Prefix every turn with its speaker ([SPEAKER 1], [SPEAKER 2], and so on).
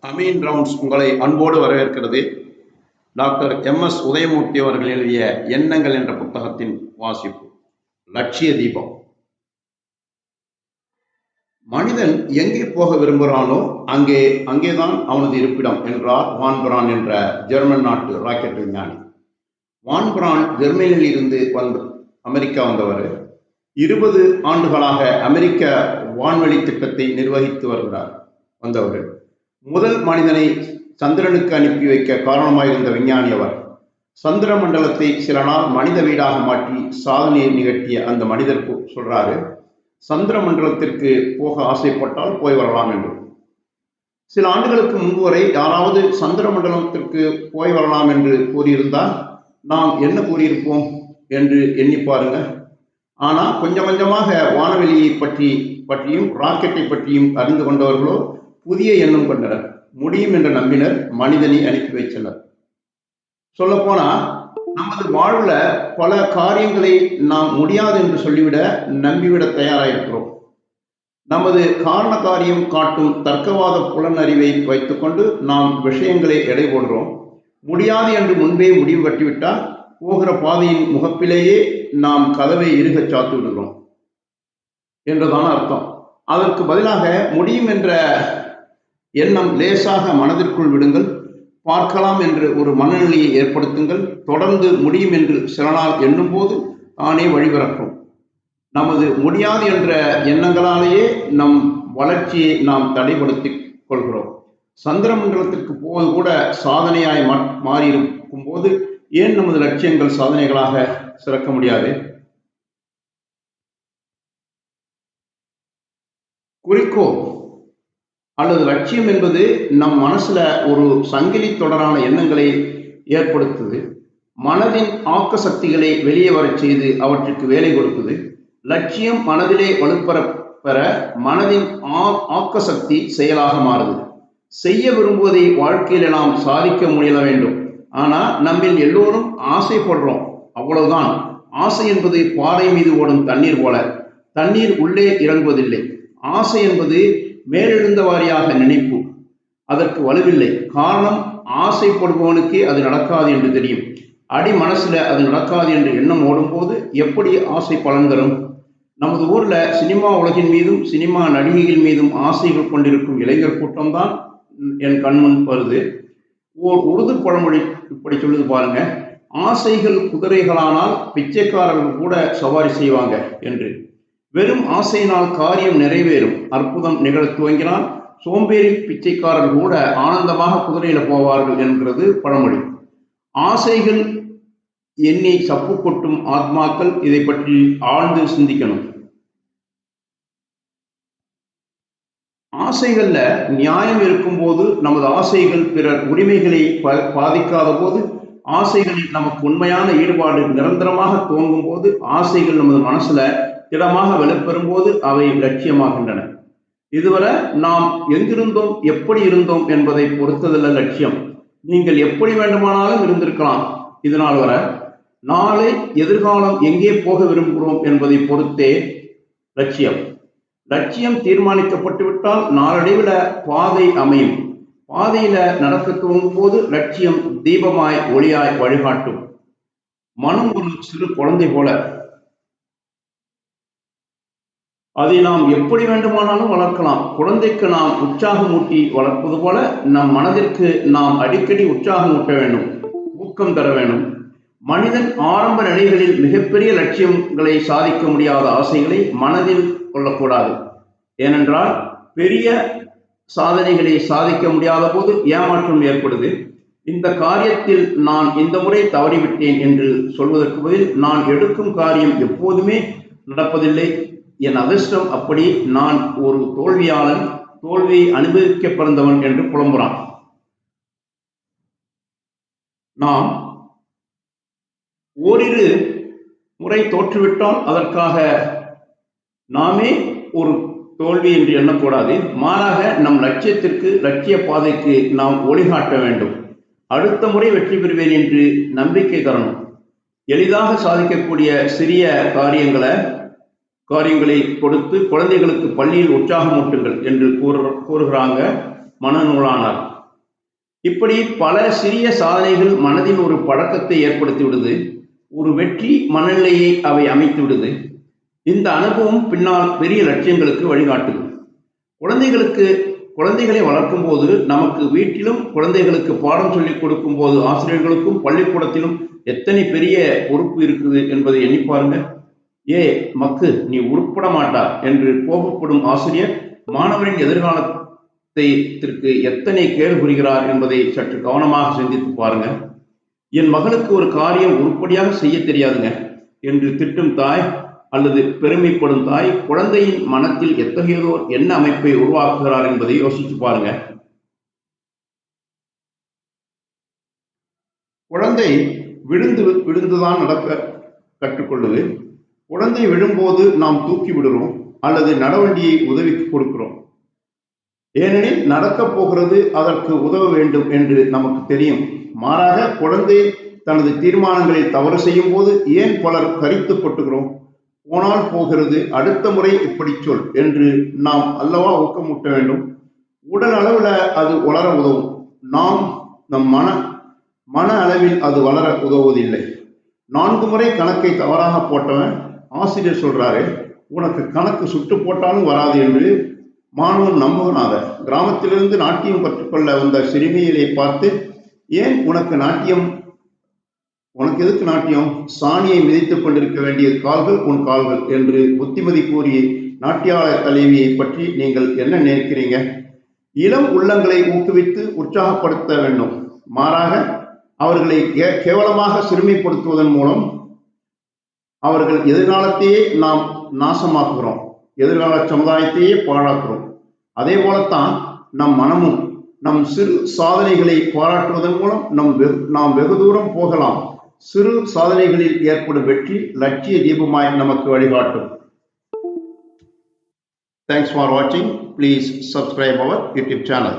[SPEAKER 1] Ameen rounds உங்களை அன்போடு வரவேற்கிறது. Doctor MS. உதயமூர்த்தி அவர்கள் எழுதிய எண்ணங்கள் என்ற புத்தகத்தின் வாசிப்பு. லட்சிய தீபம். மனிதன் எங்கே போக விரும்புகிறானோ அங்கேதான் அவனது இருப்பிடம் என்றார் வான் பிரான் என்ற ஜெர்மன் நாட்டு ராக்கெட் விஞ்ஞானி. வான் பிரான் ஜெர்மனியில் இருந்து அமெரிக்கா வந்தவர். 20 ஆண்டுகளாக அமெரிக்க வான்வெளி திட்டத்தை நிர்வகித்து வந்தவர். முதல் மனிதனை சந்திரனுக்கு அனுப்பி வைக்க காரணமாயிருந்த விஞ்ஞானி அவர். சந்திர மண்டலத்தை சில நாள் மனித வீடாக மாற்றி சாதனையை நிகழ்த்திய அந்த மனிதர் சொல்றாரு, சந்திர மண்டலத்திற்கு போக ஆசைப்பட்டால் போய் வரலாம் என்று. சில ஆண்டுகளுக்கு முன்பு வரை யாராவது சந்திர மண்டலத்திற்கு போய் வரலாம் என்று கூறியிருந்தால் நாம் என்ன கூறியிருப்போம் என்று எண்ணி பாருங்க. ஆனா கொஞ்சம் கொஞ்சமாக வானவெளியை பற்றியும் ராக்கெட்டை பற்றியும் அறிந்து கொண்டவர்களோ புதிய எண்ணம் கொண்டனர். முடியும் என்று நம்பினர். மனிதனை அனுப்பி வைத்தனர். சொல்ல போனா நமது வாழ்வுல பல காரியங்களை நாம் முடியாது என்று சொல்லிவிட நம்பிவிட தயாராயிருக்கிறோம். நமது காரண காரியம் காட்டும் தர்க்கவாத புலனறிவை வைத்துக்கொண்டு நாம் விஷயங்களை எடை போடுறோம். முடியாது என்று முன்பே முடிவு கட்டிவிட்டால் போகிற பாதையின் முகப்பிலேயே நாம் கதவை இறுகச் சாத்து விடுகிறோம் என்றுதான் அர்த்தம். அதற்கு பதிலாக முடியும் என்ற எண்ணம் லேசாக மனதிற்குள் விடுங்கள். பார்க்கலாம் என்று ஒரு மனநிலையை ஏற்படுத்துங்கள். தொடர்ந்து முடியும் என்று சில நாள் எண்ணும் போது தானே வழிபிறக்கும். நமது முடியாது என்ற எண்ணங்களாலேயே நம் வளர்ச்சியை நாம் தடைப்படுத்திக் கொள்கிறோம். சந்திர மண்டலத்திற்கு போவது கூட சாதனையாய் மாறியிருக்கும் போது ஏன் நமது லட்சியங்கள் சாதனைகளாக சிறக்க முடியாது? குறிக்கோள் அல்லது லட்சியம் என்பது நம் மனசுல ஒரு சங்கிலி தொடரான எண்ணங்களை ஏற்படுத்துது. மனதின் ஆக்க சக்திகளை வெளியே வரச் செய்து அவற்றுக்கு வேலை கொடுக்குது. லட்சியம் மனதிலே வலுப்பெற மனதின் ஆக்க சக்தி செயலாக மாறுது. செய்ய விரும்புவதை வாழ்க்கையில நாம் சாதிக்க முயல வேண்டும். ஆனா நம்மில் எல்லோரும் ஆசைப்படுறோம், அவ்வளவுதான். ஆசை என்பது பாறை மீது ஓடும் தண்ணீர் போல. தண்ணீர் உள்ளே இறங்குவதில்லை. ஆசை என்பது மேலெழுந்த வாரியாக நினைப்பு. அதற்கு வலுவில்லை. காரணம், ஆசைப்படுபவனுக்கே அது நடக்காது என்று தெரியும். அடி மனசுல அது நடக்காது என்று எண்ணம் ஓடும்போது எப்படி ஆசை பலன் தரும்? நமது ஊர்ல சினிமா உலகின் மீதும் சினிமா நடிகைகள் மீதும் ஆசைகள் கொண்டிருக்கும் இளைஞர் கூட்டம்தான் என் கண்முன் வருது. ஓர் உருது பழமொழி இப்படி சொல்லுது பாருங்க, ஆசைகள் குதிரைகளானால் பிச்சைக்காரர்கள் கூட சவாரி செய்வாங்க என்று. வெறும் ஆசையினால் காரியம் நிறைவேறும். அற்புதம் நிகழ துவங்கினால் சோம்பேறி பிச்சைக்காரர்கள் கூட ஆனந்தமாக குதிரையில போவார்கள் என்கிறது பழமொழி. ஆசைகள் எண்ணி சப்பு கொட்டும் ஆத்மாக்கள் இதை பற்றி ஆழ்ந்து சிந்திக்கணும். ஆசைகள்ல நியாயம் இருக்கும் போது, நமது ஆசைகள் பிறர் உரிமைகளை பாதிக்காத போது, ஆசைகளில் நமக்கு உண்மையான ஈடுபாடு நிரந்தரமாக துவங்கும் போது, ஆசைகள் நமது மனசுல திடமாக வெளிப்பெறும் போது அவை லட்சியமாகின்றன. இதுவரை நாம் எங்கிருந்தோம், எப்படி இருந்தோம் என்பதை பொறுத்ததல்ல லட்சியம். நீங்கள் எப்படி வேண்டுமானாலும் இருந்திருக்கலாம் இதனால் வர. நாளை எதிர்காலம் எங்கே போக விரும்புகிறோம் என்பதை பொறுத்தே லட்சியம். லட்சியம் தீர்மானிக்கப்பட்டு விட்டால் நாளடைவில் பாதை அமையும். பாதையில நடக்க துவங்கும் போது லட்சியம் தீபமாய் ஒளியாய் வழிகாட்டும். மனம் ஒரு சிறு குழந்தை போல. அதை நாம் எப்படி வேண்டுமானாலும் வளர்க்கலாம். குழந்தைக்கு நாம் உற்சாகமூட்டி வளர்ப்பது போல நம் மனதிற்கு நாம் அடிக்கடி உற்சாகமூட்ட வேண்டும், ஊக்கம் தர வேண்டும். மனிதன் ஆரம்ப நிலைகளில் மிகப்பெரிய லட்சியங்களை சாதிக்க முடியாத ஆசைகளை மனதில் கொள்ளக்கூடாது. ஏனென்றால் பெரிய சாதனைகளை சாதிக்க முடியாத போது ஏமாற்றம் ஏற்படுது. இந்த காரியத்தில் நான் இந்த முறை தவறிவிட்டேன் என்று சொல்வதற்கு பதில், நான் எடுக்கும் காரியம் எப்போதுமே நடப்பதில்லை, என் அதிர்ஷ்டம் அப்படி, நான் ஒரு தோல்வியாளன், தோல்வியை அனுபவிக்க பிறந்தவன் என்று புலம்புறான். நாம் ஓரிரு முறை தோற்றுவிட்டால் அதற்காக நாமே ஒரு தோல்வி என்று எண்ணக்கூடாது. மாறாக நம் லட்சியத்திற்கு, லட்சிய பாதைக்கு நாம் ஒளிகாட்ட வேண்டும். அடுத்த முறை வெற்றி பெறுவேன் என்று நம்பிக்கை தரணும். எளிதாக சாதிக்கக்கூடிய சிறிய காரியங்களை கொடுத்து குழந்தைகளுக்கு பள்ளியில் உற்சாகமூட்டுங்கள் என்று கூறுகிறாங்க மனநூலானார். இப்படி பல சிறிய சாதனைகள் மனதில் ஒரு பழக்கத்தை ஏற்படுத்தி விடுது. ஒரு வெற்றி மனநிலையை அவை அமைத்து விடுது. இந்த அனுபவம் பின்னால் பெரிய லட்சியங்களுக்கு வழிகாட்டுது. குழந்தைகளை வளர்க்கும் போது நமக்கு வீட்டிலும் குழந்தைகளுக்கு பாடம் சொல்லிக் கொடுக்கும் போது ஆசிரியர்களுக்கும் பள்ளிக்கூடத்திலும் எத்தனை பெரிய பொறுப்பு இருக்குது என்பதை எண்ணி பாருங்க. மக்கு நீ உருப்பட மாட்டா என்று கோபப்படும் ஆசிரியர் மாணவரின் எதிர்காலத்திற்கு எத்தனை கேடு புரிகிறார் என்பதை சற்று கவனமாக சிந்தித்து பாருங்க. என் மகளுக்கு ஒரு காரியம் உருப்படியாக செய்ய தெரியாதுங்க என்று திட்டும் தாய் அல்லது பெருமைப்படும் தாய் குழந்தையின் மனத்தில் எத்தகையதோர் எண்ண அமைப்பை உருவாக்குகிறார் என்பதை யோசித்து பாருங்க. குழந்தை விழுந்துதான் நடக்க கற்றுக்கொள்ளுது. குழந்தை விழும்போது நாம் தூக்கி விடுறோம் அல்லது நடவண்டியை உதவிக்கு கொடுக்கிறோம். ஏனெனில் நடக்கப் போகிறது, அதற்கு உதவ வேண்டும் என்று நமக்கு தெரியும். மாறாக குழந்தை தனது தீர்மானங்களில் தவறு செய்யும் போது ஏன் பலர் கரித்து கொட்டுகிறோம்? போனால் போகிறது, அடுத்த முறை இப்படி சொல் என்று நாம் அல்லவா ஊக்கமூட்ட வேண்டும். உடல் அளவில் அது வளர உதவும். நாம் நம் மன அளவில் அது வளர உதவுவதில்லை. 4 முறை கணக்கை தவறாக போட்டவன் ஆசிரியர் சொல்றாரு, உனக்கு கணக்கு சுட்டு போட்டாலும் வராது என்று மாணவன் நம்புவனாக. கிராமத்திலிருந்து நாட்டியம் கற்றுக்கொள்ள வந்த சிறுமியை பார்த்து, ஏன் உனக்கு எதுக்கு நாட்டியம்? சாணியை மிதித்துக் கொண்டிருக்க வேண்டிய கால்கள் உன் கால்கள் என்று புத்திமதி கூறிய நாட்டியாளர் தலைவியை பற்றி நீங்கள் என்ன நினைக்கிறீங்க? இளம் உள்ளங்களை ஊக்குவித்து உற்சாகப்படுத்த வேண்டும். மாறாக அவர்களை கேவலமாக சிறுமைப்படுத்துவதன் மூலம் அவர்கள் எதிர்காலத்தையே நாம் நாசமாக்குகிறோம், எதிர்கால சமுதாயத்தையே பாழாக்குறோம். அதே போலத்தான் நம் மனமும். நம் சிறு சாதனைகளை பாராட்டுவதன் மூலம் நாம் வெகு தூரம் போகலாம். சிறு சாதனைகளில் ஏற்படும் வெற்றி லட்சிய தீபமாய் நமக்கு வழிகாட்டும். Thanks for watching. Please subscribe our YouTube channel.